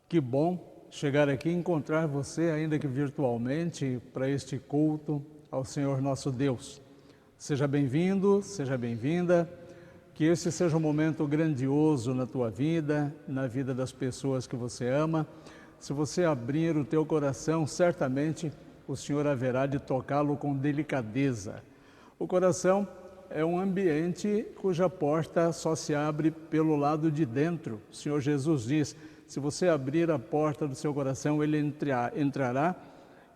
Que bom chegar aqui e encontrar você, ainda que virtualmente, para este culto ao Senhor nosso Deus. Seja bem-vindo, seja bem-vinda, que esse seja um momento grandioso na tua vida, na vida das pessoas que você ama. Se você abrir o teu coração, certamente o Senhor haverá de tocá-lo com delicadeza. O coração é um ambiente cuja porta só se abre pelo lado de dentro. O Senhor Jesus diz: se você abrir a porta do seu coração, Ele entrará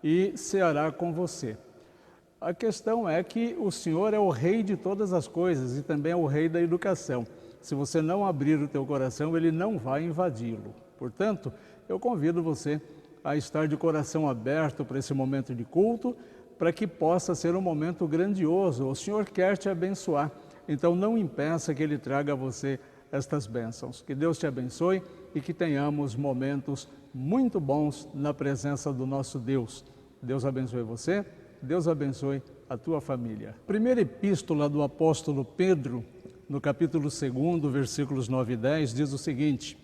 e ceará com você. A questão é que o Senhor é o Rei de todas as coisas e também é o Rei da educação. Se você não abrir o teu coração, Ele não vai invadi-lo. Portanto, eu convido você a estar de coração aberto para esse momento de culto, para que possa ser um momento grandioso. O Senhor quer te abençoar, então não impeça que Ele traga a você estas bênçãos. Que Deus te abençoe e que tenhamos momentos muito bons na presença do nosso Deus. Deus abençoe você, Deus abençoe a tua família. Primeira epístola do apóstolo Pedro, no capítulo 2, versículos 9 e 10, diz o seguinte: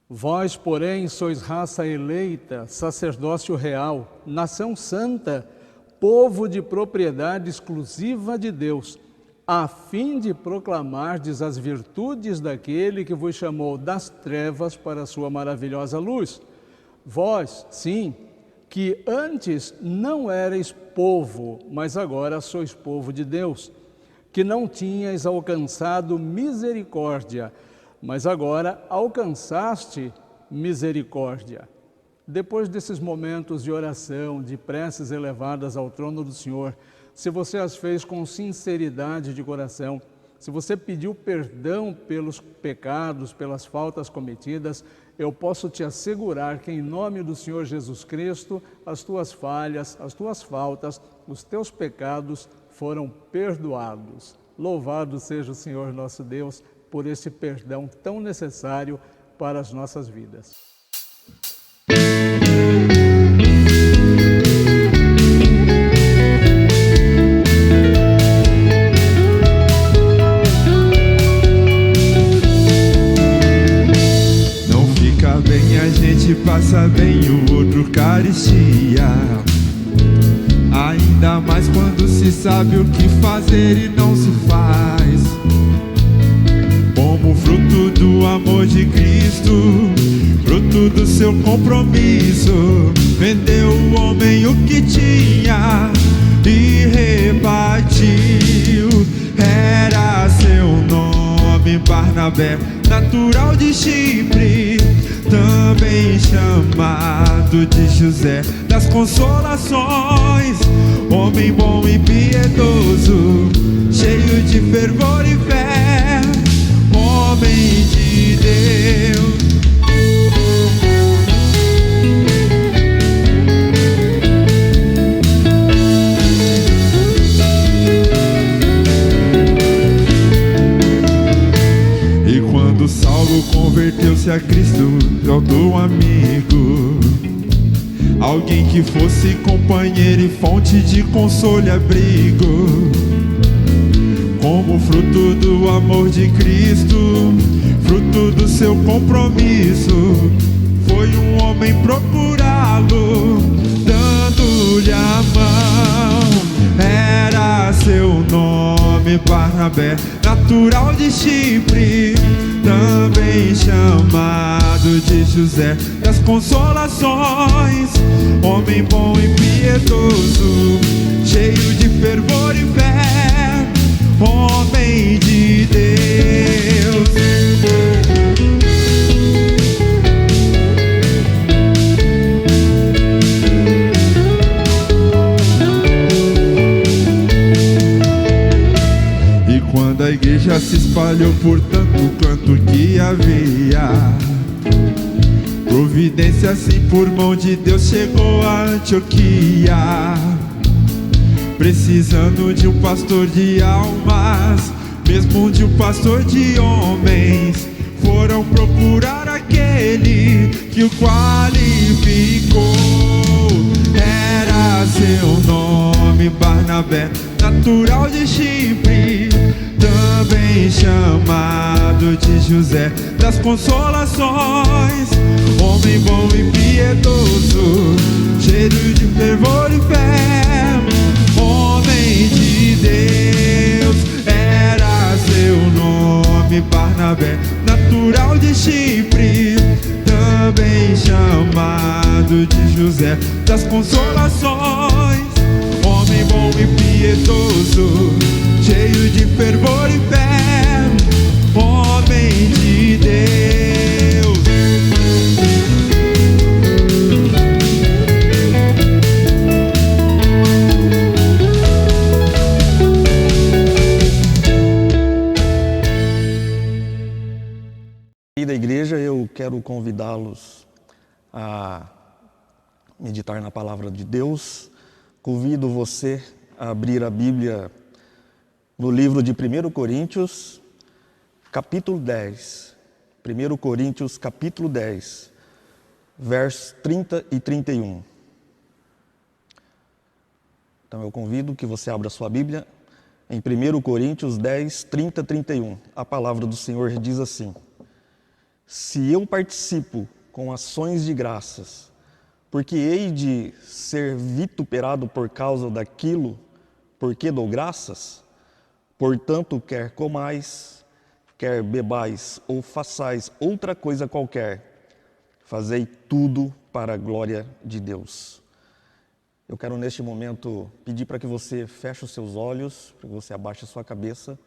Vós, porém, sois raça eleita, sacerdócio real, nação santa, povo de propriedade exclusiva de Deus, a fim de proclamardes as virtudes daquele que vos chamou das trevas para a sua maravilhosa luz. Vós, sim, que antes não erais povo, mas agora sois povo de Deus, que não tinhais alcançado misericórdia, mas agora alcançaste misericórdia. Depois desses momentos de oração, de preces elevadas ao trono do Senhor, se você as fez com sinceridade de coração, se você pediu perdão pelos pecados, pelas faltas cometidas, eu posso te assegurar que em nome do Senhor Jesus Cristo, as tuas falhas, as tuas faltas, os teus pecados foram perdoados. Louvado seja o Senhor nosso Deus por esse perdão tão necessário para as nossas vidas. Não fica bem, a gente passa bem, o outro carestia. Ainda mais quando se sabe o que fazer e não se faz. Como fruto do amor de Cristo, fruto do seu compromisso, vendeu o homem o que tinha e repartiu. Era seu nome Barnabé, natural de Chipre, também chamado de José das Consolações. Homem bom e piedoso, cheio de fervor e fé, homem de Deus. E quando Saulo converteu-se a Cristo, faltou um amigo, alguém que fosse companheiro e fonte de consolo e abrigo. Como fruto do amor de Cristo, fruto do seu compromisso, foi um homem procurá-lo, dando-lhe a mão. Era seu nome Barnabé, natural de Chipre, também chamado de José das Consolações. Homem bom e piedoso, cheio de fervor e fé, homem de Deus. E quando a igreja se espalhou por tanto canto que havia, providência assim por mão de Deus chegou a Antioquia, precisando de um pastor de almas, mesmo de um pastor de homens. Foram procurar aquele que o qualificou. Era seu nome Barnabé, natural de Chipre, também chamado de José das Consolações, homem bom e piedoso, cheio de fervor e fé, homem de Deus, era seu nome Barnabé, natural de Chipre, também chamado de José das Consolações, homem bom e piedoso, cheio de fervor e fé, homem de Deus. E da igreja, eu quero convidá-los a meditar na palavra de Deus. Convido você a abrir a Bíblia no livro de 1 Coríntios, capítulo 10. 1 Coríntios, capítulo 10, versos 30 e 31. Então eu convido que você abra sua Bíblia em 1 Coríntios 10, 30 e 31. A palavra do Senhor diz assim: se eu participo com ações de graças, porque hei de ser vituperado por causa daquilo por que dou graças, portanto, quer comais, quer bebais ou façais outra coisa qualquer, fazei tudo para a glória de Deus. Eu quero neste momento pedir para que você feche os seus olhos, para que você abaixe a sua cabeça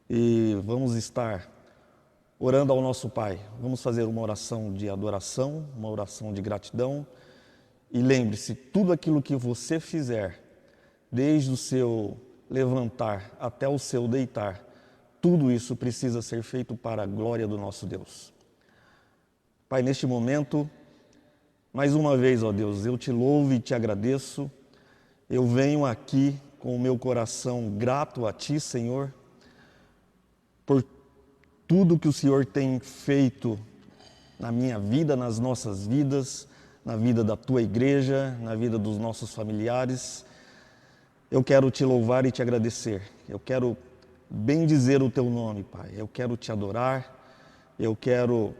e vamos estar orando ao nosso Pai. Vamos fazer uma oração de adoração, uma oração de gratidão. E lembre-se, tudo aquilo que você fizer, desde o seu levantar até o seu deitar, tudo isso precisa ser feito para a glória do nosso Deus. Pai, neste momento, mais uma vez, ó Deus, eu te louvo e te agradeço. Eu venho aqui com o meu coração grato a Ti, Senhor, por tudo que o Senhor tem feito na minha vida, nas nossas vidas, na vida da Tua igreja, na vida dos nossos familiares. Eu quero Te louvar e Te agradecer. Eu quero bendizer o Teu nome, Pai. Eu quero Te adorar. Eu quero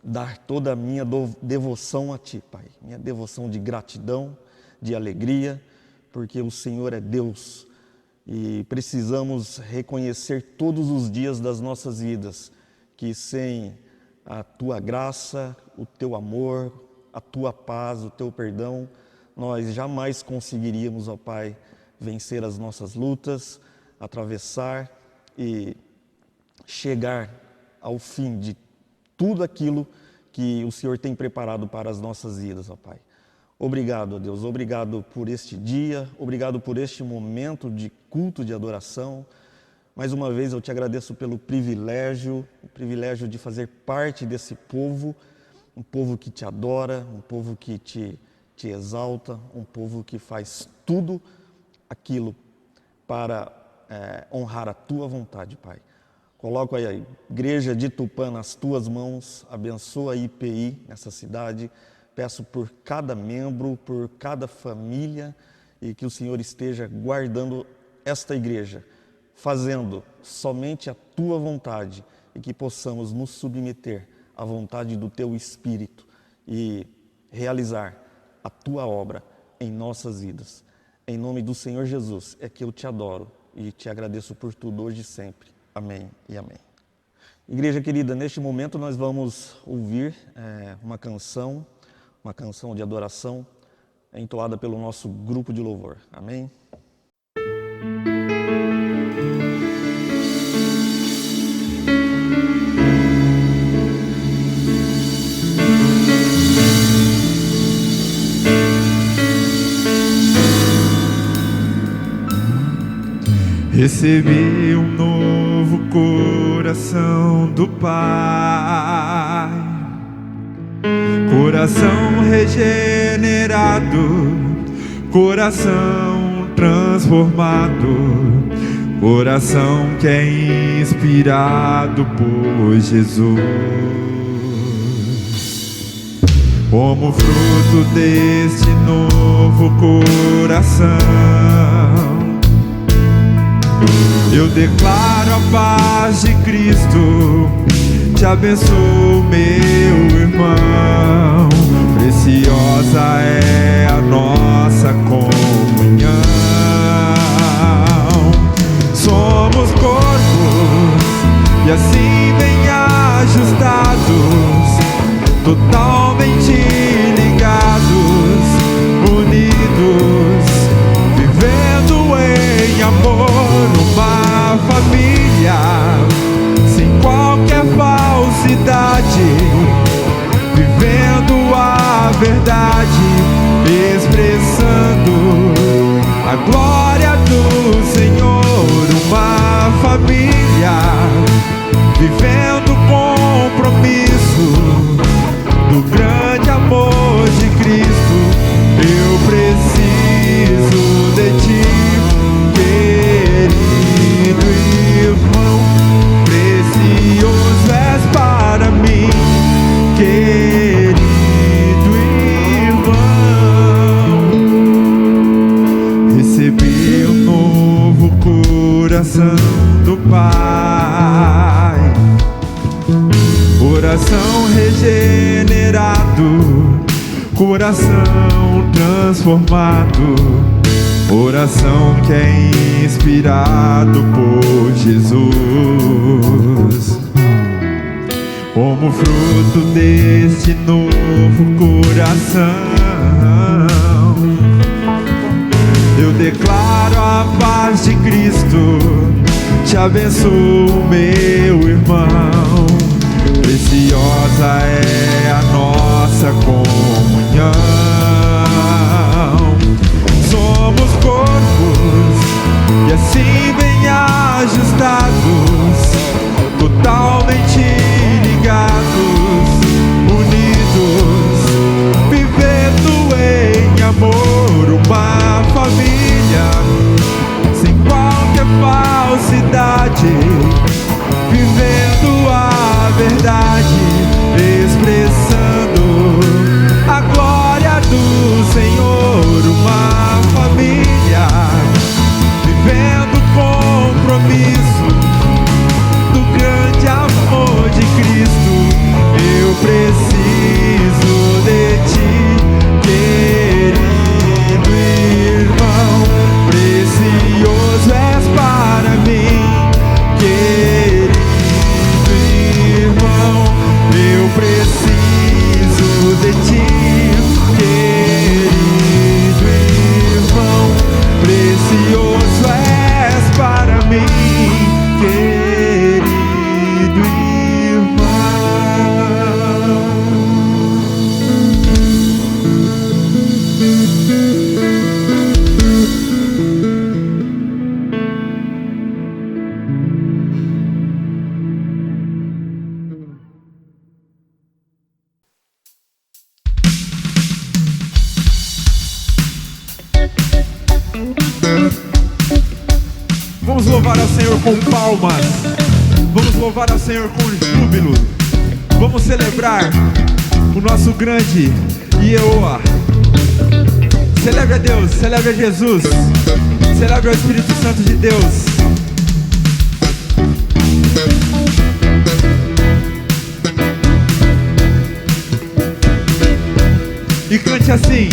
dar toda a minha devoção a Ti, Pai. Minha devoção de gratidão, de alegria, porque o Senhor é Deus. E precisamos reconhecer todos os dias das nossas vidas que sem a Tua graça, o Teu amor, a Tua paz, o Teu perdão, nós jamais conseguiríamos, ó Pai, vencer as nossas lutas, atravessar e chegar ao fim de tudo aquilo que o Senhor tem preparado para as nossas vidas, ó Pai. Obrigado, ó Deus, obrigado por este dia, obrigado por este momento de culto, de adoração. Mais uma vez eu te agradeço pelo privilégio, de fazer parte desse povo, um povo que te adora, um povo que te exalta, um povo que faz tudo aquilo para honrar a Tua vontade, Pai. Coloco aí a igreja de Tupã nas Tuas mãos, abençoa a IPI nessa cidade, peço por cada membro, por cada família e que o Senhor esteja guardando esta igreja, fazendo somente a Tua vontade e que possamos nos submeter à vontade do Teu Espírito e realizar a Tua obra em nossas vidas. Em nome do Senhor Jesus é que eu te adoro e te agradeço por tudo hoje e sempre. Amém e amém. Igreja querida, neste momento nós vamos ouvir uma canção de adoração entoada pelo nosso grupo de louvor. Amém? Recebi um novo coração do Pai, coração regenerado, coração transformado, coração que é inspirado por Jesus. Como fruto deste novo coração, eu declaro declaro a paz de Cristo. Te abençoo, meu irmão. Preciosa é a nossa comunhão. Somos corpos e assim bem ajustados, totalmente ligados, unidos, vivendo em amor, uma família sem qualquer falsidade, vivendo a verdade, expressando a glória do Senhor. Uma família vivendo compromisso do grande amor de Cristo. Eu preciso de ti, querido irmão. Precioso és para mim, querido irmão. Recebi um novo coração do Pai, coração regenerado, coração transformado, coração que é inspirado por Jesus. Como fruto deste novo coração, eu declaro a paz de Cristo. Te abençoo, meu irmão. Preciosa é a nossa comunhão. Somos corpos e assim bem ajustados, totalmente ligados, unidos, vivendo em amor, uma família sem qualquer falsidade, vivendo a verdade, expressando a glória do Senhor. Uma família vivendo compromisso do grande amor de Cristo. Eu preciso de ti, querido irmão. Precioso és para mim, querido irmão. Eu preciso de ti, querido irmão. Precioso és para mim, querido irmão. Vamos louvar ao Senhor com palmas. Vamos louvar ao Senhor com júbilo. Vamos celebrar o nosso grande Yehoah. Celebre a Deus, celebre a Jesus, celebre o Espírito Santo de Deus. E cante assim: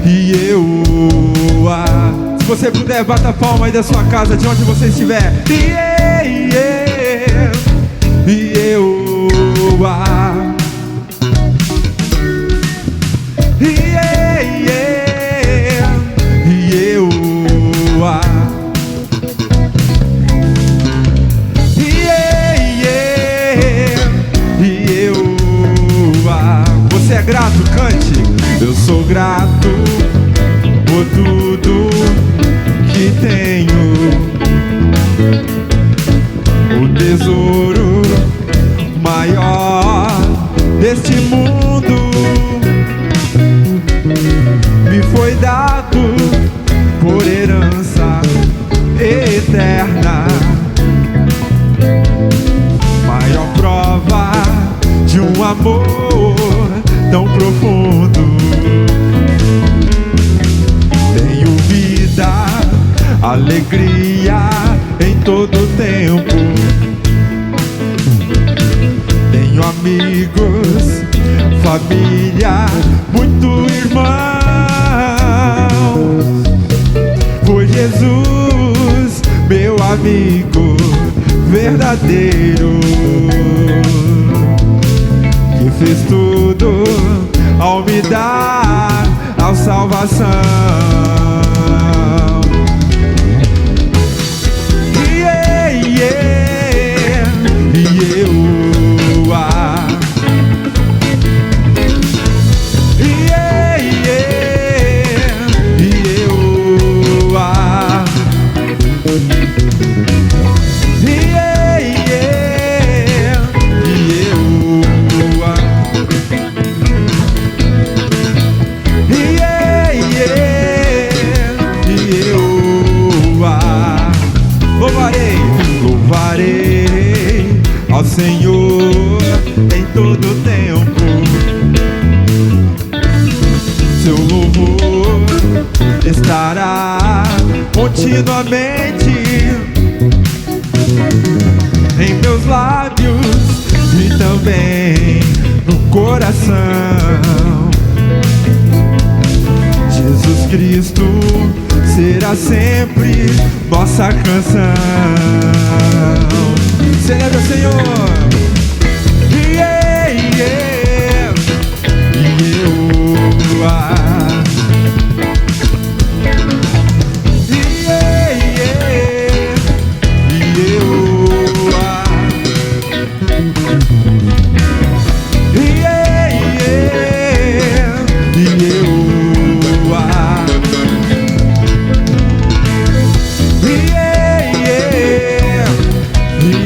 Yehoah. Se você puder, bata a palma aí da sua casa, de onde você estiver. Yehoah. Yehoah. Yehoah. Você é grato? Cante. Eu sou grato por tudo que tenho, o tesouro maior deste mundo me foi dado por herança eterna. Maior prova de um amor tão profundo. Tenho vida alegria em todo tempo. Tenho amigos, família, muito irmão. Foi Jesus, meu amigo verdadeiro, que fez tudo ao me dar a salvação. Louvarei ao Senhor em todo tempo. Seu louvor estará continuamente em meus lábios e também no coração. Jesus Cristo será sempre nossa canção. Celebre o Senhor. Yeah, yeah. Yehowa. Yeah, yeah. Yehowa. Yeah, yeah.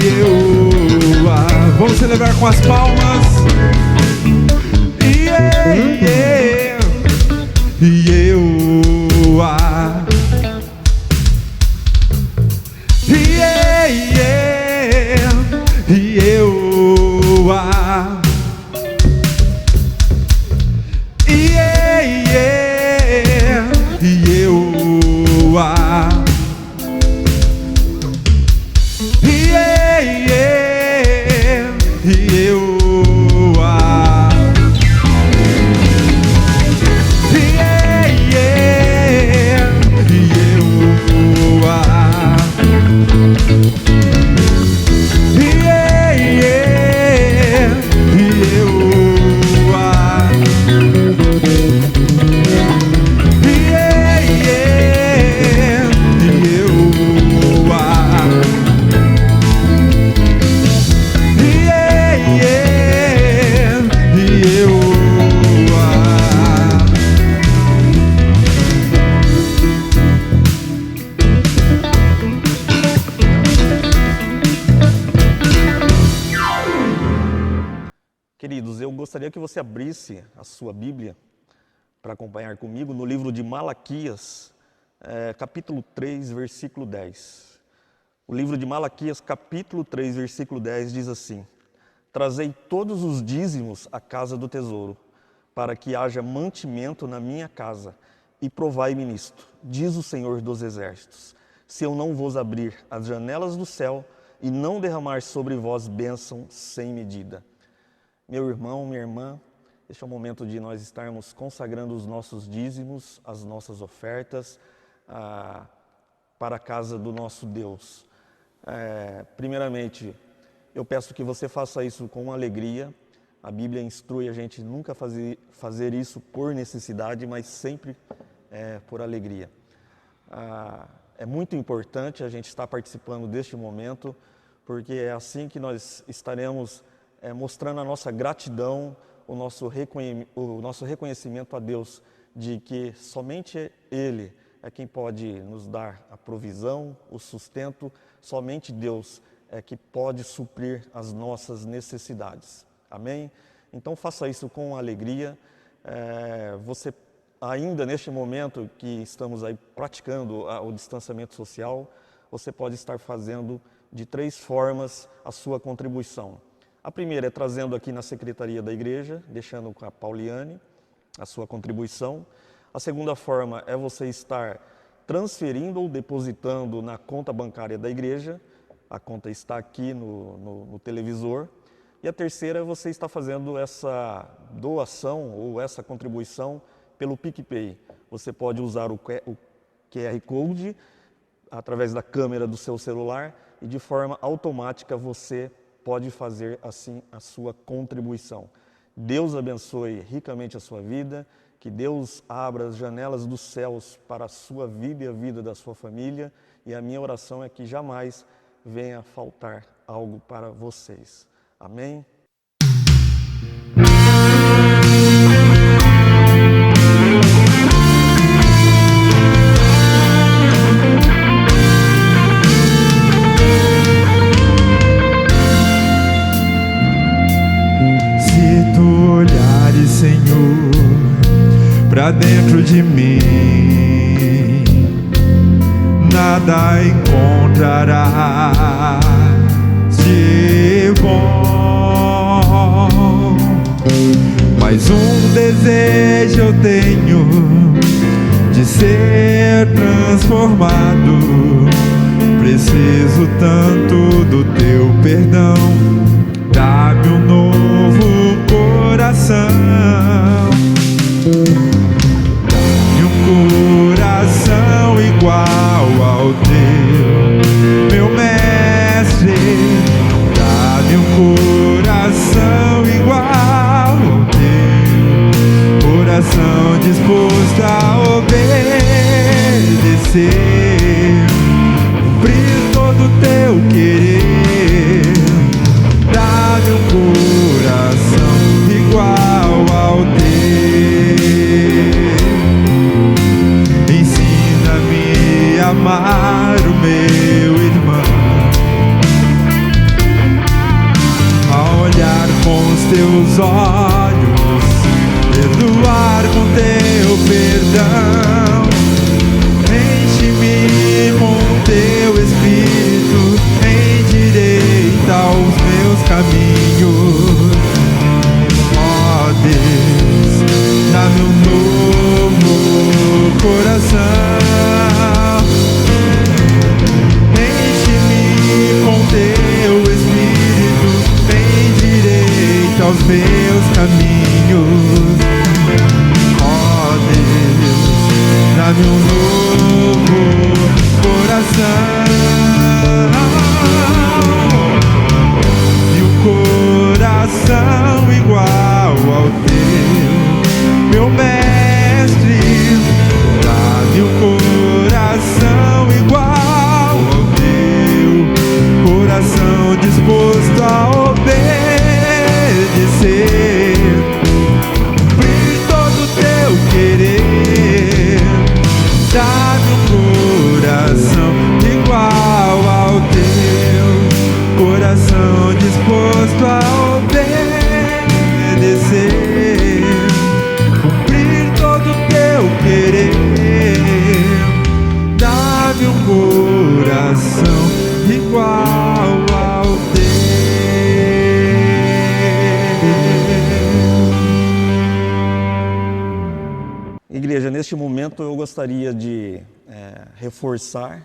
Yehowa. Vamos celebrar com as palmas. Yeah, yeah. Yehowa. Yeah, yeah. Yehowa. Yeah, yeah. Yehowa. Yeah, yeah. Yehowa. Yeah, yeah. Yehowa. Yeah, yeah. Yehowa. Yeah, yeah. Yehowa. Queridos, eu gostaria que você abrisse a sua Bíblia para acompanhar comigo no livro de Malaquias, capítulo 3, versículo 10. O livro de Malaquias, capítulo 3, versículo 10 diz assim: Trazei todos os dízimos à casa do tesouro, para que haja mantimento na minha casa, e provai-me nisto, diz o Senhor dos Exércitos, se eu não vos abrir as janelas do céu e não derramar sobre vós bênção sem medida. Meu irmão, minha irmã, este é o momento de nós estarmos consagrando os nossos dízimos, as nossas ofertas para a casa do nosso Deus. Primeiramente, eu peço que você faça isso com alegria. A Bíblia instrui a gente nunca fazer isso por necessidade, mas sempre por alegria. É muito importante a gente estar participando deste momento, porque é assim que nós estaremos mostrando a nossa gratidão, o nosso reconhecimento a Deus de que somente Ele é quem pode nos dar a provisão, o sustento, somente Deus é que pode suprir as nossas necessidades. Amém? Então faça isso com alegria. Você ainda neste momento que estamos aí praticando o distanciamento social, você pode estar fazendo de 3 formas a sua contribuição. A primeira é trazendo aqui na secretaria da igreja, deixando com a Pauliane a sua contribuição. A segunda forma é você estar transferindo ou depositando na conta bancária da igreja. A conta está aqui no televisor. E a terceira, você está fazendo essa doação ou essa contribuição pelo PicPay. Você pode usar o QR Code através da câmera do seu celular e de forma automática você pode fazer assim a sua contribuição. Deus abençoe ricamente a sua vida, que Deus abra as janelas dos céus para a sua vida e a vida da sua família, e a minha oração é que jamais venha faltar algo para vocês. Amém? Se tu olhares, Senhor, pra dentro de mim, nada encontrarás de bom. Mas um desejo eu tenho de ser transformado. Preciso tanto do teu perdão. Dá-me um novo coração. Dá-me um coração igual ao teu, meu mestre. Dá-me um coração igual ao teu, coração disposto a obedecer, cumprir todo o teu querer. Dá-me um coração igual ao teu. Ensina-me a amar o meu irmão, a olhar com os teus olhos, perdoar com teu perdão. Enche-me com teu Espírito, endireita os meus caminhos. Ó Deus, dá-me um novo coração. Enche-me com teu Espírito, endireita os meus caminhos. Ó Deus, dá-me um novo coração. E um coração igual ao teu, meu mestre. Dá-me um coração igual ao teu, coração disposto a obedecer, cumprir todo o teu querer. Dá-me um coração igual ao teu, coração disposto a obedecer, cumprir todo o teu querer. Dá-me um coração igual ao teu. Igreja, neste momento eu gostaria de reforçar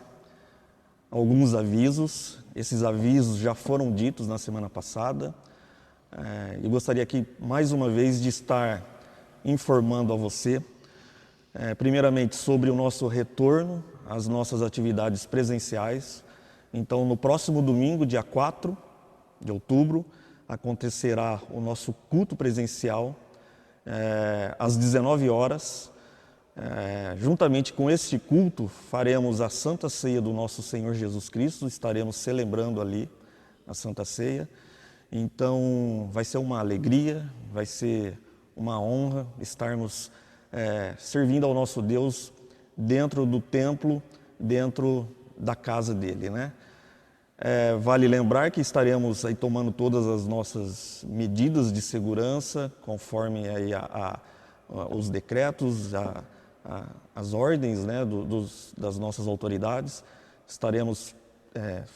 alguns avisos. Esses avisos já foram ditos na semana passada. Eu gostaria aqui, mais uma vez, de estar informando a você, primeiramente, sobre o nosso retorno às nossas atividades presenciais. Então, no próximo domingo, dia 4 de outubro, acontecerá o nosso culto presencial, às 19 horas. Juntamente com este culto, faremos a Santa Ceia do nosso Senhor Jesus Cristo. Estaremos celebrando ali a Santa Ceia. Então, vai ser uma alegria, vai ser uma honra estarmos servindo ao nosso Deus dentro do templo, dentro da casa dele, né? Vale lembrar que estaremos aí tomando todas as nossas medidas de segurança, conforme aí os decretos, as ordens, né, das nossas autoridades. Estaremos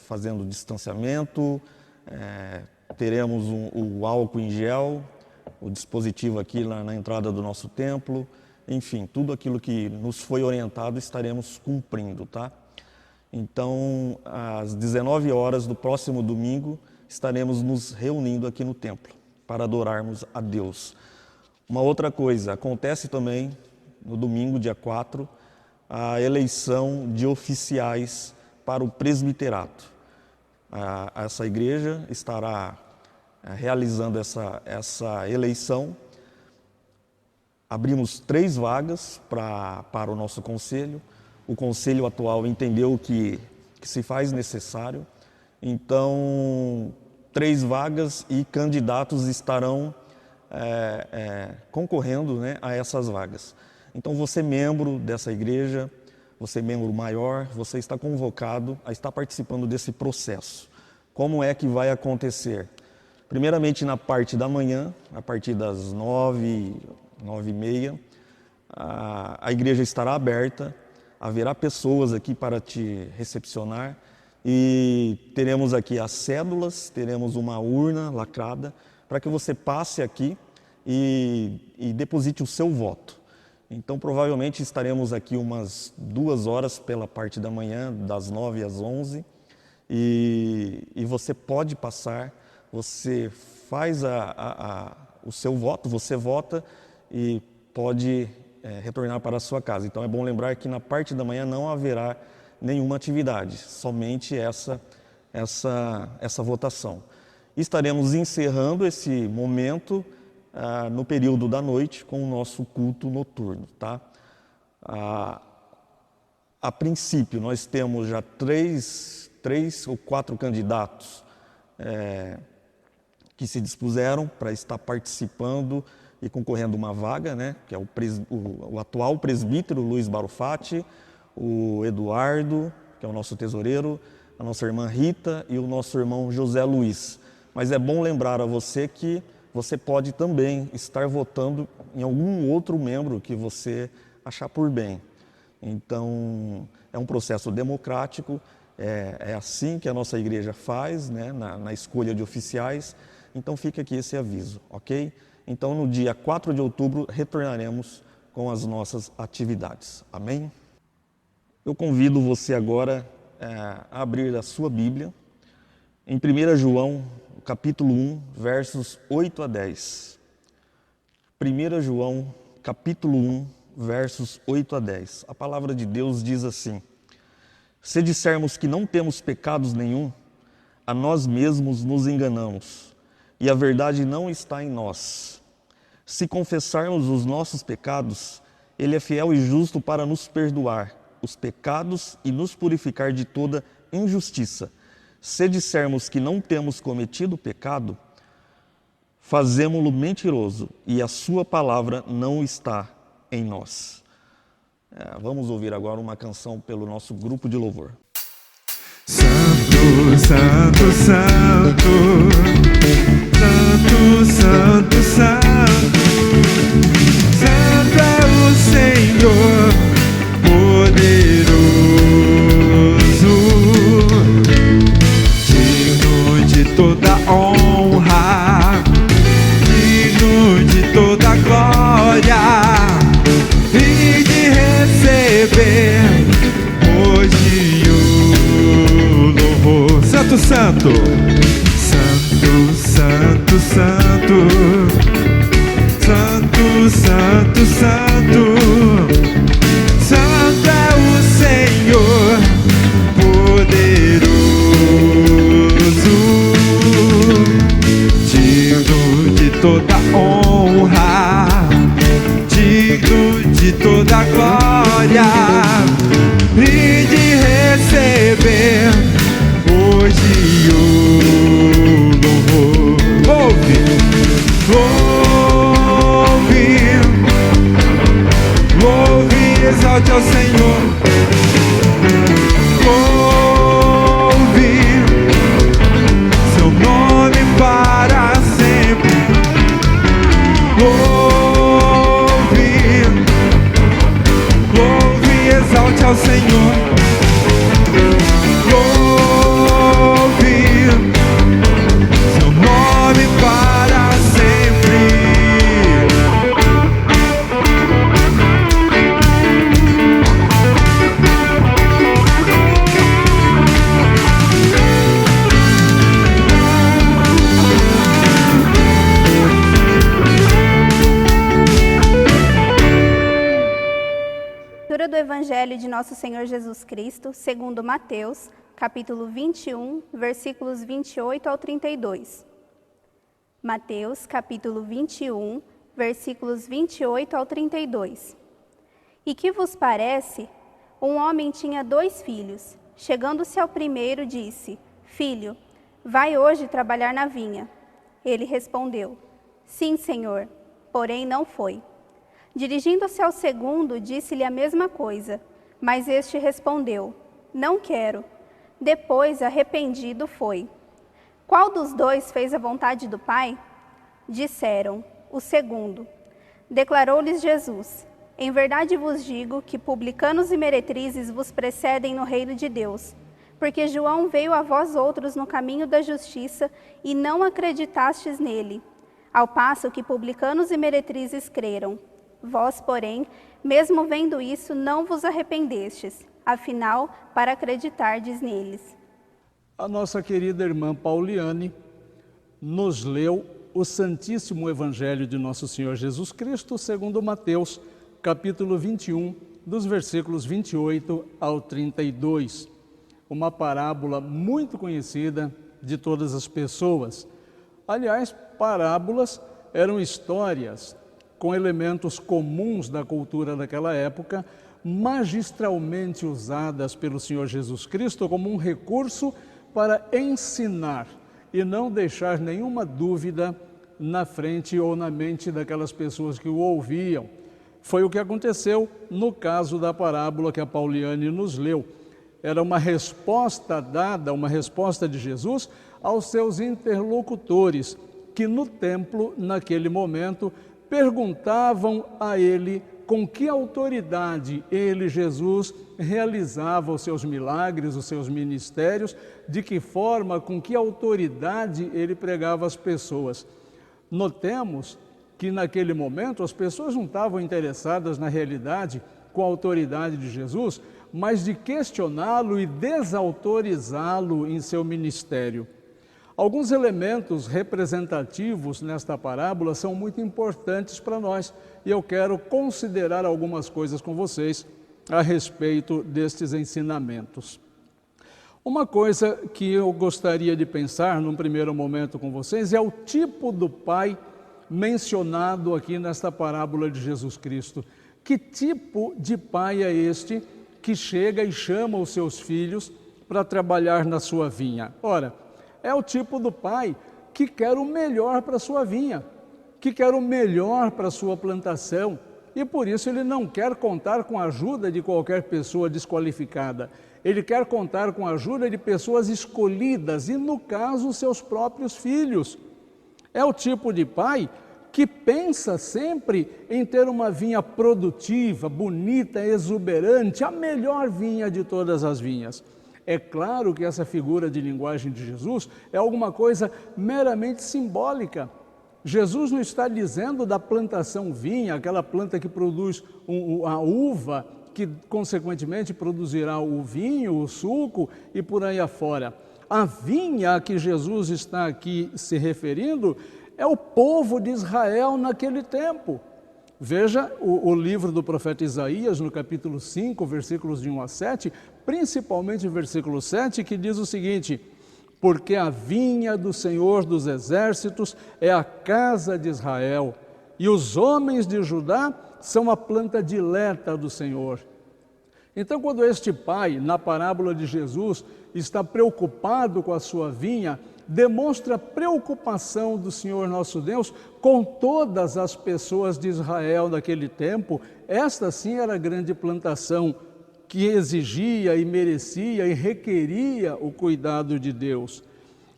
fazendo distanciamento, teremos o álcool em gel, o dispositivo aqui na entrada do nosso templo, enfim, tudo aquilo que nos foi orientado estaremos cumprindo, tá? Então, às 19 horas do próximo domingo, estaremos nos reunindo aqui no templo para adorarmos a Deus. Uma outra coisa, acontece também no domingo, dia 4, a eleição de oficiais para o presbiterato. Essa igreja estará realizando essa eleição. Abrimos 3 vagas para o nosso conselho. O conselho atual entendeu que se faz necessário. Então, 3 vagas e candidatos estarão concorrendo, né, a essas vagas. Então, você membro dessa igreja, você membro maior, você está convocado a estar participando desse processo. Como é que vai acontecer? Primeiramente, na parte da manhã, a partir das 9h30, a igreja estará aberta, haverá pessoas aqui para te recepcionar e teremos aqui as cédulas, teremos uma urna lacrada para que você passe aqui e deposite o seu voto. Então, provavelmente estaremos aqui umas 2 horas pela parte da manhã, das 9 às 11, e você pode passar, você faz o seu voto, você vota e pode retornar para a sua casa. Então, é bom lembrar que na parte da manhã não haverá nenhuma atividade, somente essa votação. Estaremos encerrando esse momento no período da noite com o nosso culto noturno, tá? A princípio, nós temos já 3 ou 4 candidatos que se dispuseram para estar participando e concorrendo uma vaga, né? Que é o atual presbítero Luiz Barufatti, o Eduardo, que é o nosso tesoureiro, a nossa irmã Rita e o nosso irmão José Luiz. Mas é bom lembrar a você que você pode também estar votando em algum outro membro que você achar por bem. Então, é um processo democrático, é assim que a nossa igreja faz, né, na escolha de oficiais. Então, fica aqui esse aviso, ok? Então, no dia 4 de outubro, retornaremos com as nossas atividades. Amém? Eu convido você agora a abrir a sua Bíblia em 1 João, capítulo 1, versos 8 a 10. 1 João, capítulo 1, versos 8 a 10. A palavra de Deus diz assim: se dissermos que não temos pecados nenhum, a nós mesmos nos enganamos, e a verdade não está em nós. Se confessarmos os nossos pecados, Ele é fiel e justo para nos perdoar os pecados e nos purificar de toda injustiça. Se dissermos que não temos cometido pecado, fazemo-lo mentiroso e a sua palavra não está em nós. Vamos ouvir agora uma canção pelo nosso grupo de louvor. Santo, santo, santo, santo, santo, santo, santo é o Senhor poderoso, digno de toda honra, digno de toda glória e de receber hoje o louvor. Santo, santo, santo, santo, santo, santo, santo, santo, santo é o Senhor poderoso, digno de toda honra, digno de toda glória e de receber hoje o louvor. Ouve, ouve, ouve, exalte ao Senhor. Ouve seu nome para sempre. Ouve, ouve, exalte ao Senhor. Ouve seu nome para sempre. Evangelho de Nosso Senhor Jesus Cristo, segundo Mateus, capítulo 21, versículos 28 ao 32. Mateus, capítulo 21, versículos 28 ao 32. E que vos parece? Um homem tinha 2 filhos. Chegando-se ao primeiro, disse: Filho, vai hoje trabalhar na vinha. Ele respondeu: Sim, senhor, porém não foi. Dirigindo-se ao segundo, disse-lhe a mesma coisa, mas este respondeu: Não quero. Depois, arrependido, foi. Qual dos 2 fez a vontade do Pai? Disseram: O segundo. Declarou-lhes Jesus: Em verdade vos digo que publicanos e meretrizes vos precedem no reino de Deus. Porque João veio a vós outros no caminho da justiça e não acreditastes nele, ao passo que publicanos e meretrizes creram. Vós, porém, mesmo vendo isso, não vos arrependestes, afinal, para acreditardes neles. A nossa querida irmã Pauliane nos leu o Santíssimo Evangelho de Nosso Senhor Jesus Cristo, segundo Mateus, capítulo 21, dos versículos 28 ao 32. Uma parábola muito conhecida de todas as pessoas. Aliás, parábolas eram histórias com elementos comuns da cultura daquela época, magistralmente usadas pelo Senhor Jesus Cristo como um recurso para ensinar e não deixar nenhuma dúvida na frente ou na mente daquelas pessoas que o ouviam. Foi o que aconteceu no caso da parábola que a Pauliane nos leu. Era uma resposta dada, uma resposta de Jesus aos seus interlocutores, que no templo, naquele momento, perguntavam a ele com que autoridade ele, Jesus, realizava os seus milagres, os seus ministérios, de que forma, com que autoridade ele pregava as pessoas. Notemos que naquele momento as pessoas não estavam interessadas na realidade com a autoridade de Jesus, mas de questioná-lo e desautorizá-lo em seu ministério. Alguns elementos representativos nesta parábola são muito importantes para nós e eu quero considerar algumas coisas com vocês a respeito destes ensinamentos. Uma coisa que eu gostaria de pensar num primeiro momento com vocês é o tipo do pai mencionado aqui nesta parábola de Jesus Cristo. Que tipo de pai é este que chega e chama os seus filhos para trabalhar na sua vinha? Ora, é o tipo do pai que quer o melhor para a sua vinha, que quer o melhor para a sua plantação, e por isso ele não quer contar com a ajuda de qualquer pessoa desqualificada. Ele quer contar com a ajuda de pessoas escolhidas, e no caso, seus próprios filhos. É o tipo de pai que pensa sempre em ter uma vinha produtiva, bonita, exuberante, a melhor vinha de todas as vinhas. É claro que essa figura de linguagem de Jesus é alguma coisa meramente simbólica. Jesus não está dizendo da plantação vinha, aquela planta que produz a uva, que consequentemente produzirá o vinho, o suco e por aí afora. A vinha a que Jesus está aqui se referindo é o povo de Israel naquele tempo. Veja o livro do profeta Isaías, no capítulo 5, versículos de 1 a 7, principalmente o versículo 7, que diz o seguinte: porque a vinha do Senhor dos Exércitos é a casa de Israel, e os homens de Judá são a planta dileta do Senhor. Então, quando este pai, na parábola de Jesus, está preocupado com a sua vinha, demonstra preocupação do Senhor nosso Deus com todas as pessoas de Israel daquele tempo. Esta sim era a grande plantação que exigia e merecia e requeria o cuidado de Deus.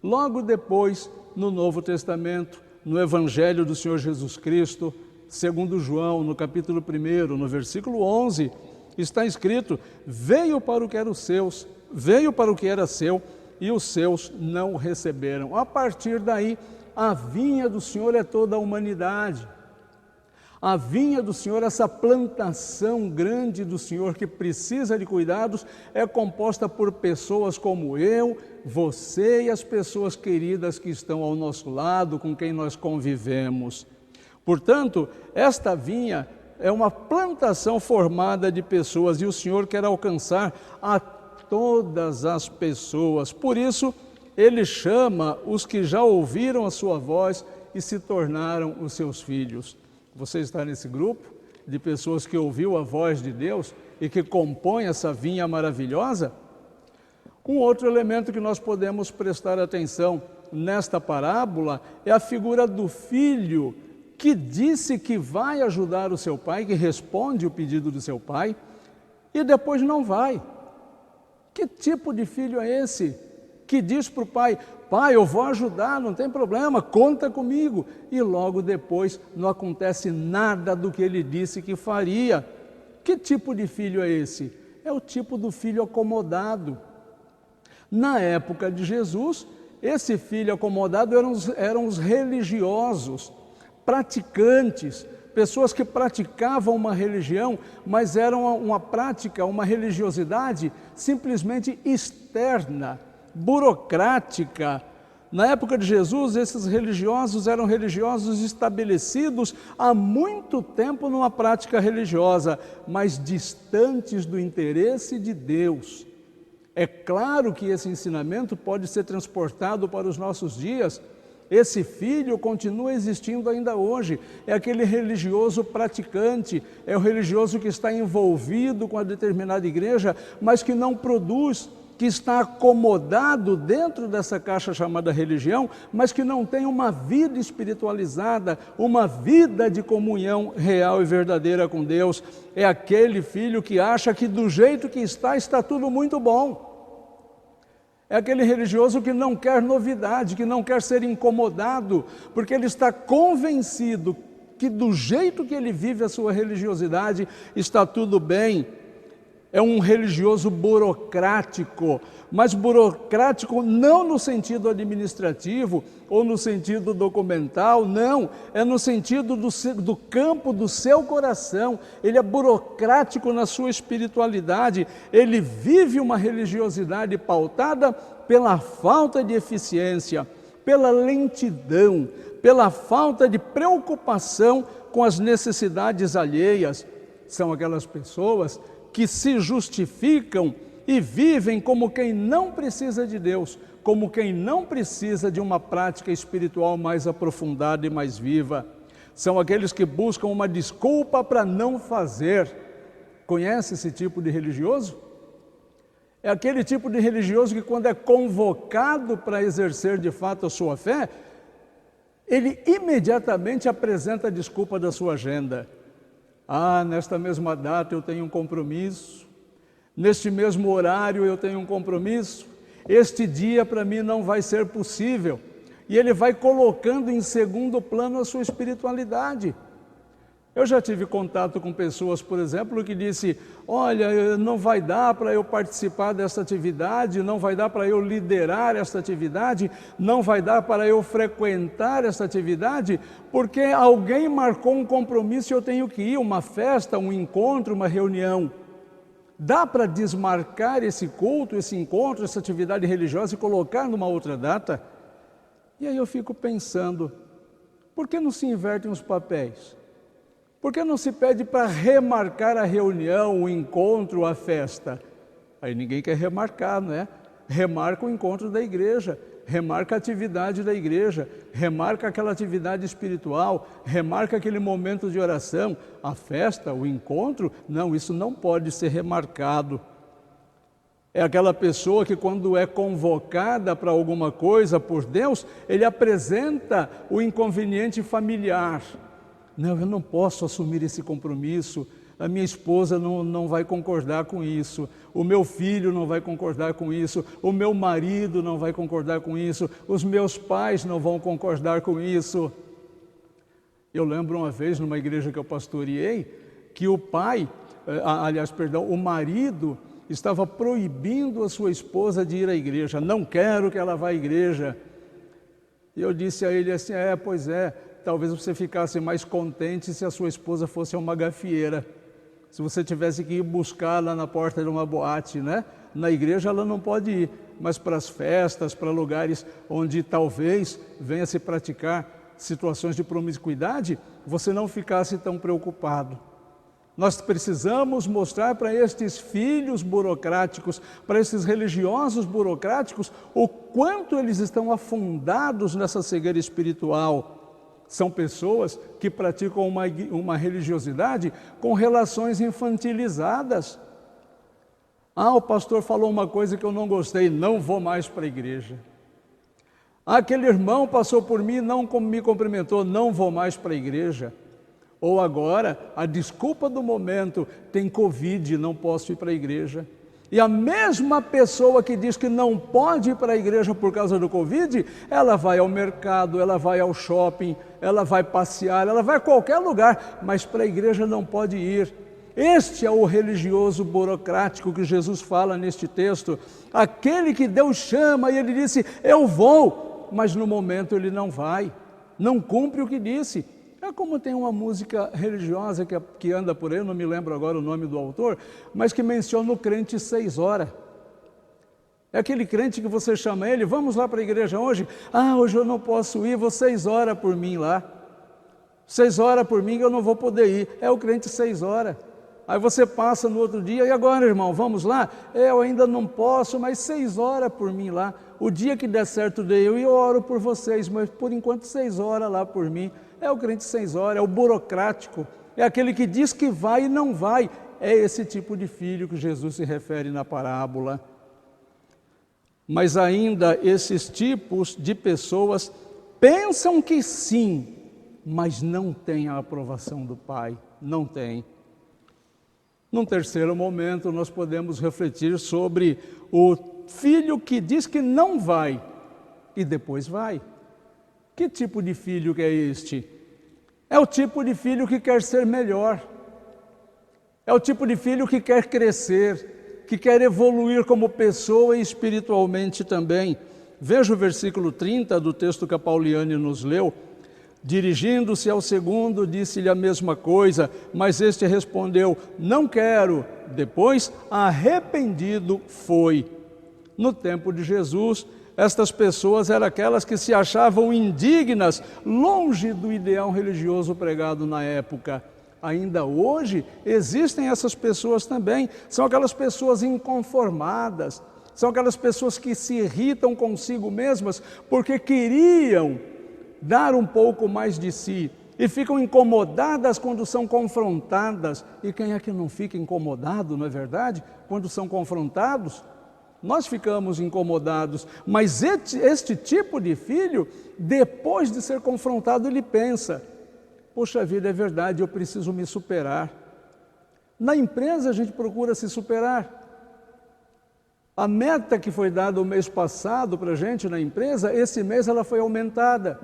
Logo depois, no Novo Testamento, no Evangelho do Senhor Jesus Cristo, segundo João, no capítulo 1, no versículo 11, está escrito: veio para o que era os seus, veio para o que era seu, e os seus não o receberam. A partir daí, a vinha do Senhor é toda a humanidade. A vinha do Senhor, essa plantação grande do Senhor que precisa de cuidados, é composta por pessoas como eu, você e as pessoas queridas que estão ao nosso lado, com quem nós convivemos. Portanto, esta vinha é uma plantação formada de pessoas e o Senhor quer alcançar a todas as pessoas. Por isso, Ele chama os que já ouviram a sua voz e se tornaram os seus filhos. Você está nesse grupo de pessoas que ouviu a voz de Deus e que compõem essa vinha maravilhosa? Um outro elemento que nós podemos prestar atenção nesta parábola é a figura do filho que disse que vai ajudar o seu pai, que responde o pedido do seu pai e depois não vai. Que tipo de filho é esse que diz para o pai: pai, eu vou ajudar, não tem problema, conta comigo, e logo depois não acontece nada do que ele disse que faria? Que tipo de filho é esse? É o tipo do filho acomodado. Na época de Jesus, esse filho acomodado eram os religiosos, praticantes, pessoas que praticavam uma religião, mas eram uma prática, uma religiosidade simplesmente externa, burocrática. Na época de Jesus, esses religiosos eram religiosos estabelecidos há muito tempo numa prática religiosa, mas distantes do interesse de Deus. É claro que esse ensinamento pode ser transportado para os nossos dias. Esse filho continua existindo ainda hoje. É aquele religioso praticante, é o religioso que está envolvido com a determinada igreja, mas que não produz, que está acomodado dentro dessa caixa chamada religião, mas que não tem uma vida espiritualizada, uma vida de comunhão real e verdadeira com Deus. É aquele filho que acha que do jeito que está tudo muito bom. É aquele religioso que não quer novidade, que não quer ser incomodado, porque ele está convencido que do jeito que ele vive a sua religiosidade está tudo bem. É um religioso burocrático, mas burocrático não no sentido administrativo ou no sentido documental, não, é no sentido do campo do seu coração. Ele é burocrático na sua espiritualidade, ele vive uma religiosidade pautada pela falta de eficiência, pela lentidão, pela falta de preocupação com as necessidades alheias. São aquelas pessoas que se justificam e vivem como quem não precisa de Deus, como quem não precisa de uma prática espiritual mais aprofundada e mais viva. São aqueles que buscam uma desculpa para não fazer. Conhece esse tipo de religioso? É aquele tipo de religioso que, quando é convocado para exercer de fato a sua fé, ele imediatamente apresenta a desculpa da sua agenda. Ah, nesta mesma data eu tenho um compromisso, neste mesmo horário eu tenho um compromisso, este dia para mim não vai ser possível. E ele vai colocando em segundo plano a sua espiritualidade. Eu já tive contato com pessoas, por exemplo, que disse: olha, não vai dar para eu participar dessa atividade, não vai dar para eu liderar esta atividade, não vai dar para eu frequentar esta atividade, porque alguém marcou um compromisso e eu tenho que ir, uma festa, um encontro, uma reunião. Dá para desmarcar esse culto, esse encontro, essa atividade religiosa e colocar numa outra data? E aí eu fico pensando, por que não se invertem os papéis? Por que não se pede para remarcar a reunião, o encontro, a festa? Aí ninguém quer remarcar, não é? Remarca o encontro da igreja, remarca a atividade da igreja, remarca aquela atividade espiritual, remarca aquele momento de oração. A festa, o encontro, não, isso não pode ser remarcado. É aquela pessoa que, quando é convocada para alguma coisa por Deus, ele apresenta o inconveniente familiar. Não, eu não posso assumir esse compromisso, a minha esposa não vai concordar com isso, o meu filho não vai concordar com isso, o meu marido não vai concordar com isso, os meus pais não vão concordar com isso. Eu lembro uma vez, numa igreja que eu pastoreei, que o marido estava proibindo a sua esposa de ir à igreja. Não quero que ela vá à igreja. E eu disse a ele assim: pois é, talvez você ficasse mais contente se a sua esposa fosse uma gafieira. Se você tivesse que ir buscá-la na porta de uma boate, né? Na igreja ela não pode ir, mas para as festas, para lugares onde talvez venha se praticar situações de promiscuidade, você não ficasse tão preocupado. Nós precisamos mostrar para estes filhos burocráticos, para esses religiosos burocráticos, o quanto eles estão afundados nessa cegueira espiritual. São pessoas que praticam uma religiosidade com relações infantilizadas. Ah, o pastor falou uma coisa que eu não gostei, não vou mais para a igreja. Aquele irmão passou por mim, não me cumprimentou, não vou mais para a igreja. Ou agora, a desculpa do momento, tem Covid, não posso ir para a igreja. E a mesma pessoa que diz que não pode ir para a igreja por causa do Covid, ela vai ao mercado, ela vai ao shopping, ela vai passear, ela vai a qualquer lugar, mas para a igreja não pode ir. Este é o religioso burocrático que Jesus fala neste texto. Aquele que Deus chama e ele disse, eu vou, mas no momento ele não vai, não cumpre o que disse. É como tem uma música religiosa que anda por aí, eu não me lembro agora o nome do autor, mas que menciona o crente 6 horas. É aquele crente que você chama ele, vamos lá para a igreja hoje? Ah, hoje eu não posso ir, vou 6 horas por mim lá. 6 horas por mim eu não vou poder ir. É o crente 6 horas. Aí você passa no outro dia, e agora, irmão, vamos lá? Eu ainda não posso, mas 6 horas por mim lá. O dia que der certo daí eu oro por vocês, mas por enquanto 6 horas lá por mim. É o crente 6 horas, é o burocrático, é aquele que diz que vai e não vai. É esse tipo de filho que Jesus se refere na parábola. Mas ainda esses tipos de pessoas pensam que sim, mas não têm a aprovação do Pai, não têm. Num terceiro momento, nós podemos refletir sobre o filho que diz que não vai e depois vai. Que tipo de filho que é este? É o tipo de filho que quer ser melhor. É o tipo de filho que quer crescer, que quer evoluir como pessoa e espiritualmente também. Veja o versículo 30 do texto que a Pauliane nos leu. Dirigindo-se ao segundo, disse-lhe a mesma coisa, mas este respondeu, não quero. Depois, arrependido foi. No tempo de Jesus, estas pessoas eram aquelas que se achavam indignas, longe do ideal religioso pregado na época. Ainda hoje existem essas pessoas também, são aquelas pessoas inconformadas, são aquelas pessoas que se irritam consigo mesmas porque queriam dar um pouco mais de si e ficam incomodadas quando são confrontadas. E quem é que não fica incomodado, não é verdade? Quando são confrontados? Nós ficamos incomodados, mas este tipo de filho, depois de ser confrontado, ele pensa, poxa vida, é verdade, eu preciso me superar. Na empresa a gente procura se superar. A meta que foi dada o mês passado para a gente na empresa, esse mês ela foi aumentada.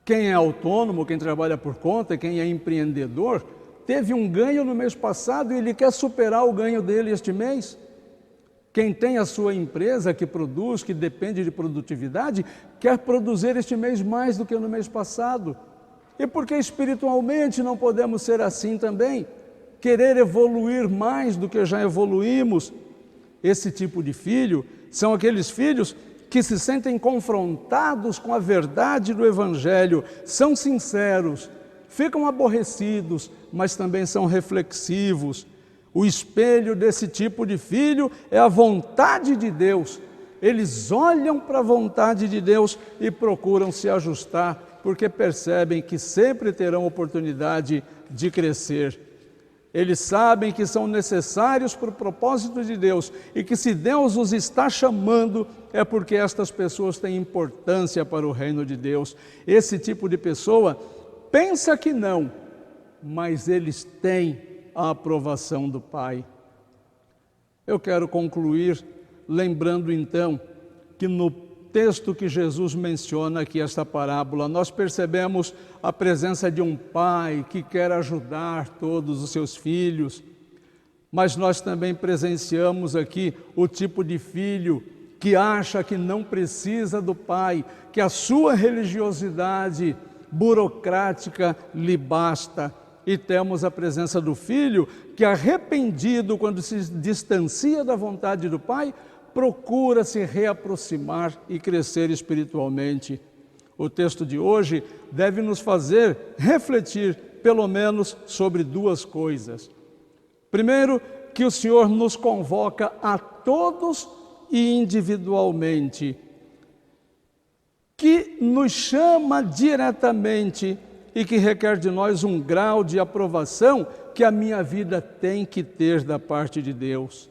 Quem é autônomo, quem trabalha por conta, quem é empreendedor, teve um ganho no mês passado e ele quer superar o ganho dele este mês. Quem tem a sua empresa que produz, que depende de produtividade, quer produzir este mês mais do que no mês passado. E porque espiritualmente não podemos ser assim também? Querer evoluir mais do que já evoluímos. Esse tipo de filho são aqueles filhos que se sentem confrontados com a verdade do Evangelho, são sinceros, ficam aborrecidos, mas também são reflexivos. O espelho desse tipo de filho é a vontade de Deus. Eles olham para a vontade de Deus e procuram se ajustar, porque percebem que sempre terão oportunidade de crescer. Eles sabem que são necessários para o propósito de Deus e que se Deus os está chamando é porque estas pessoas têm importância para o reino de Deus. Esse tipo de pessoa pensa que não, mas eles têm a aprovação do Pai. Eu quero concluir lembrando então que no texto que Jesus menciona aqui, esta parábola, nós percebemos a presença de um pai que quer ajudar todos os seus filhos, mas nós também presenciamos aqui o tipo de filho que acha que não precisa do pai, que a sua religiosidade burocrática lhe basta. E temos a presença do filho que, arrependido quando se distancia da vontade do pai, procura se reaproximar e crescer espiritualmente. O texto de hoje deve nos fazer refletir pelo menos sobre duas coisas. Primeiro, que o Senhor nos convoca a todos e individualmente, que nos chama diretamente e que requer de nós um grau de aprovação que a minha vida tem que ter da parte de Deus.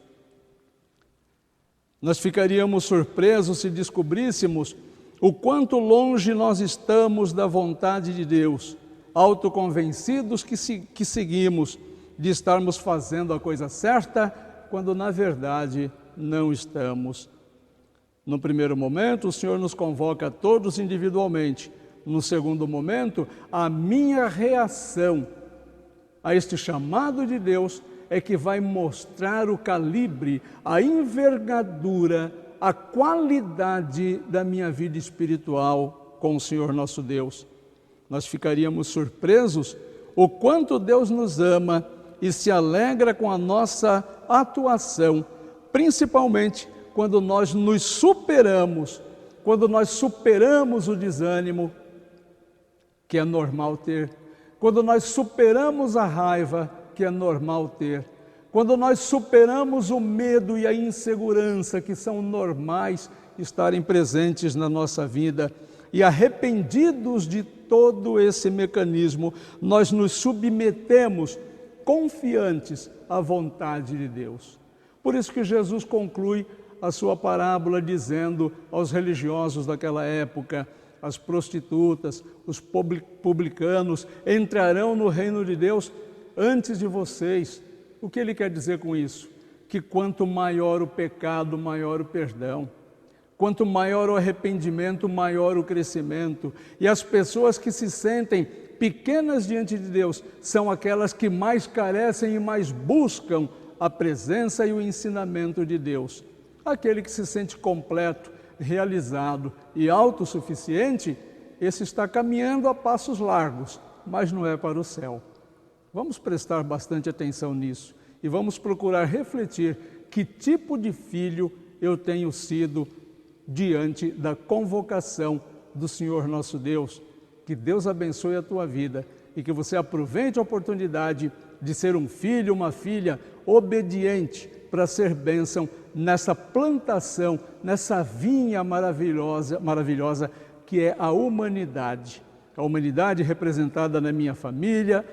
Nós ficaríamos surpresos se descobríssemos o quanto longe nós estamos da vontade de Deus, autoconvencidos que seguimos de estarmos fazendo a coisa certa, quando na verdade não estamos. No primeiro momento, o Senhor nos convoca a todos individualmente. No segundo momento, a minha reação a este chamado de Deus é que vai mostrar o calibre, a envergadura, a qualidade da minha vida espiritual com o Senhor nosso Deus. Nós ficaríamos surpresos o quanto Deus nos ama e se alegra com a nossa atuação, principalmente quando nós nos superamos, quando nós superamos o desânimo, que é normal ter, quando nós superamos a raiva, que é normal ter, quando nós superamos o medo e a insegurança, que são normais estarem presentes na nossa vida, e arrependidos de todo esse mecanismo, nós nos submetemos confiantes à vontade de Deus. Por isso que Jesus conclui a sua parábola dizendo aos religiosos daquela época: as prostitutas, os publicanos entrarão no reino de Deus antes de vocês. O que ele quer dizer com isso? Que quanto maior o pecado, maior o perdão. Quanto maior o arrependimento, maior o crescimento. E as pessoas que se sentem pequenas diante de Deus são aquelas que mais carecem e mais buscam a presença e o ensinamento de Deus. Aquele que se sente completo, realizado e autossuficiente, esse está caminhando a passos largos, mas não é para o céu. Vamos prestar bastante atenção nisso e vamos procurar refletir que tipo de filho eu tenho sido diante da convocação do Senhor nosso Deus. Que Deus abençoe a tua vida e que você aproveite a oportunidade de ser um filho, uma filha obediente para ser bênção nessa plantação, nessa vinha maravilhosa que é a humanidade. A humanidade representada na minha família,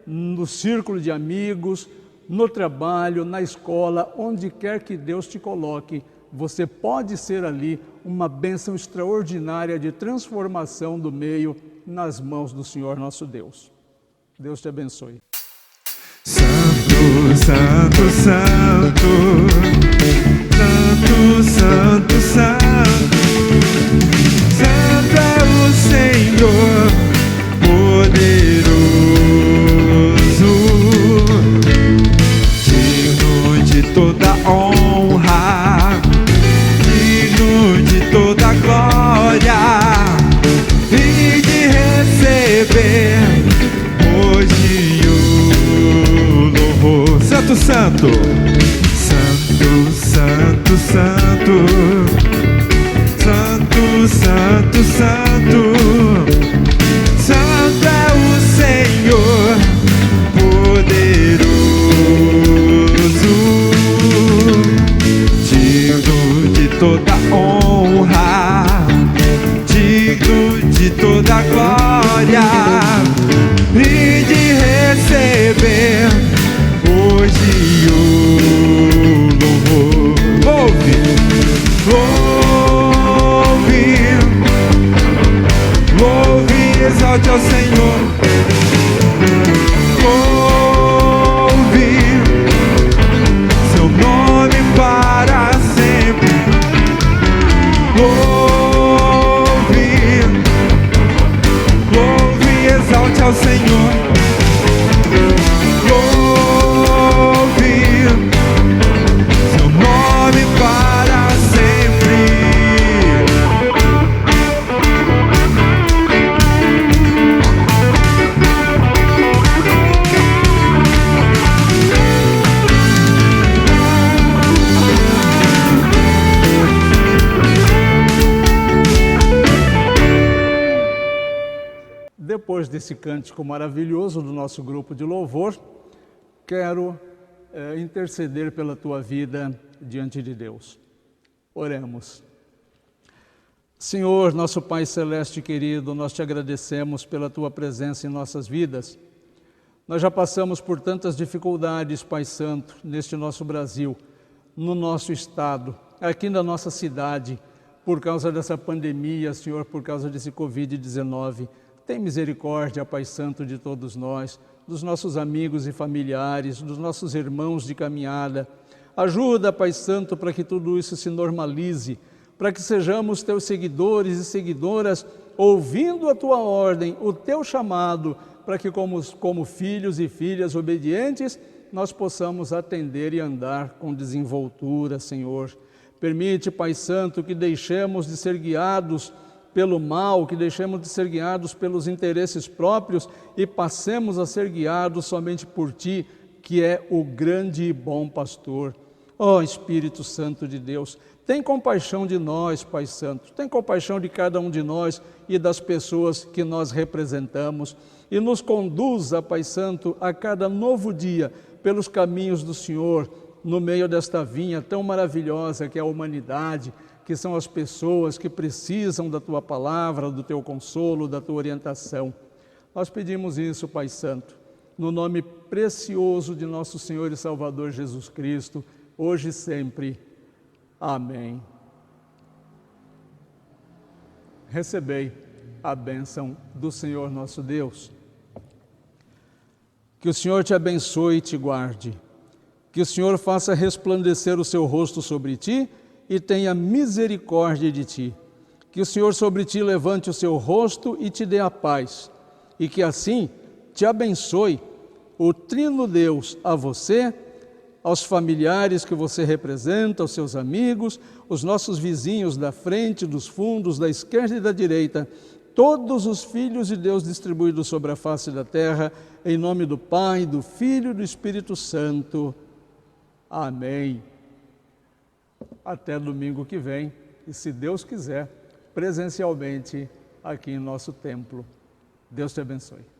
no círculo de amigos, no trabalho, na escola, onde quer que Deus te coloque, você pode ser ali uma bênção extraordinária de transformação do meio nas mãos do Senhor nosso Deus. Deus te abençoe. Santo, Santo, Santo, Santo, Santo, Santo, Santo é o Senhor poderoso, digno de toda honra, digno de toda glória, e de receber hoje o louvor. Santo, Santo, Santo, Santo, Santo, Santo, Santo, Santo, Santo é o Senhor poderoso, digno de toda honra, digno de toda glória, e de receber hoje o louvor. Ouve, ouve, ouve, exalte ao Senhor. Ouve seu nome para sempre. Ouve depois desse cântico maravilhoso do nosso grupo de louvor, quero interceder pela tua vida diante de Deus. Oremos. Senhor, nosso Pai Celeste querido, nós te agradecemos pela tua presença em nossas vidas. Nós já passamos por tantas dificuldades, Pai Santo, neste nosso Brasil, no nosso estado, aqui na nossa cidade, por causa dessa pandemia, Senhor, por causa desse Covid-19. Tem misericórdia, Pai Santo, de todos nós, dos nossos amigos e familiares, dos nossos irmãos de caminhada. Ajuda, Pai Santo, para que tudo isso se normalize, para que sejamos teus seguidores e seguidoras, ouvindo a tua ordem, o teu chamado, para que como filhos e filhas obedientes, nós possamos atender e andar com desenvoltura, Senhor. Permite, Pai Santo, que deixemos de ser guiados pelo mal, que deixemos de ser guiados pelos interesses próprios e passemos a ser guiados somente por Ti, que é o grande e bom pastor. Ó Espírito Santo de Deus, tem compaixão de nós, Pai Santo, tem compaixão de cada um de nós e das pessoas que nós representamos e nos conduza, Pai Santo, a cada novo dia pelos caminhos do Senhor, no meio desta vinha tão maravilhosa que é a humanidade, que são as pessoas que precisam da Tua palavra, do Teu consolo, da Tua orientação. Nós pedimos isso, Pai Santo, no nome precioso de nosso Senhor e Salvador Jesus Cristo, hoje e sempre. Amém. Recebei a bênção do Senhor nosso Deus. Que o Senhor te abençoe e te guarde. Que o Senhor faça resplandecer o seu rosto sobre ti e tenha misericórdia de ti. Que o Senhor sobre ti levante o seu rosto e te dê a paz. E que assim te abençoe o Trino Deus a você, aos familiares que você representa, aos seus amigos, os nossos vizinhos da frente, dos fundos, da esquerda e da direita, todos os filhos de Deus distribuídos sobre a face da terra, em nome do Pai, do Filho e do Espírito Santo. Amém. Até domingo que vem, e se Deus quiser, presencialmente aqui em nosso templo. Deus te abençoe.